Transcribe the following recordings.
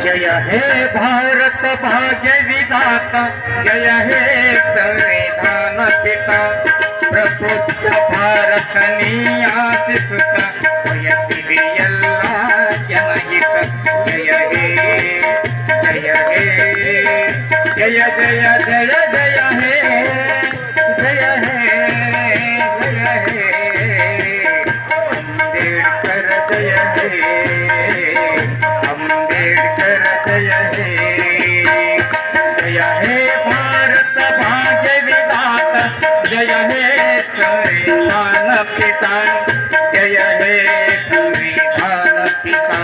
जय हे भारत भाग्य विधाता, जय हे संविधान पिता, प्रबुद्ध भारत नियासिसुता, वयसिरि ಎಲ್ಲ ಜನಹಿತ. जय हे जय हे जय जय जय जय हे जय हे जय हे अम्बेडकर जय हे अम्बेडकर जय हे जय हे भारत भाग्य विधाता, जय हे संविधान पिता, जय हे संविधान पिता.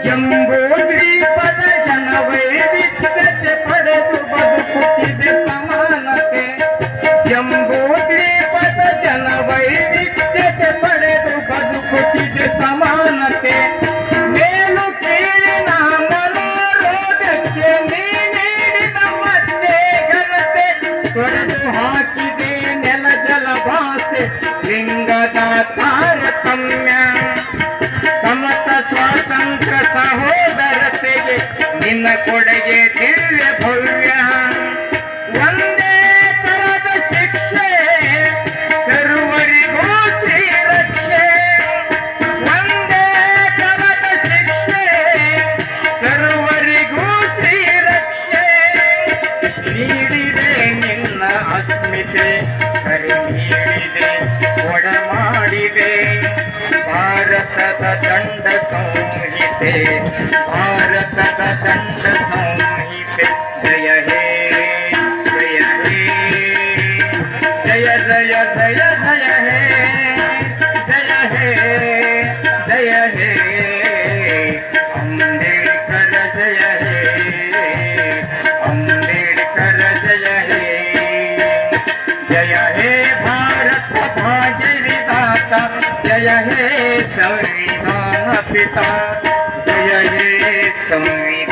ಜಂಬೂದ್ವೀಪದ ಜನವೈವಿಧ್ಯತೆ ಪಡೆದು ಬದುಕುತ್ತಿದೆ ಸಮಾನತೆ, ಜಂಬೂದ್ವೀಪದ ಜನವೈವಿಧ್ಯತೆ ಪಡೆದು ಬದುಕುತ್ತಿದೆ ಸಮಾನತೆ. ಮೇಲು ಕೀಳಿನ ಮನೋರೋಗಕ್ಕೆ ನೀ ನೀಡಿದ ಮತ್ತೆ ಘನತೆ, ತೊಡೆದು ಹಾಕಿದೆ ನೆಲ ಜಲ ಭಾಷೆ ಲಿಂಗದ ತಾರತಮ್ಯ. ಸಮತ ಸ್ವಾತಂತ್ರ್ಯ ಸಹೋದರತೆಗೆ ನಿನ್ನ ಕೊಡುಗೆ ದಿವ್ಯ ಭವ್ಯ. ಒಂದೇ ತರದ ಶಿಕ್ಷೆ ಸರ್ವರಿಗೂ ಶ್ರೀರಕ್ಷೆ, ಒಂದೇ ತರದ ಶಿಕ್ಷೆ ಸರ್ವರಿಗೂ ಶ್ರೀರಕ್ಷೆ. ನೀಡಿದೆ ನಿನ್ನ ಅಸ್ಮಿತೆ, ಕರೆ ನೀಡಿದೆ ಒಡಮಾಡಿದೆ ಭಾರತದ ದಂಡ ಸಂಹಿತೆ, ಭಾರತದ ದಂಡ ಸಂಹಿತೆ. ಜಯ ಹೇ ಜಯ ಹೇ ಜಯ ಜಯ ಜಯ ಜಯ ಹೇ ಜಯ ಹೇ ಜಯ ಹೇ ಅಂಬೇಡ್ಕರ ಜಯ ಹೇ ಅಂಬೇಡ್ಕರ ಜಯ ಹೇ जय हे भारत भाग्य विधाता, जय हे संविधान पिता, जय हे संविधान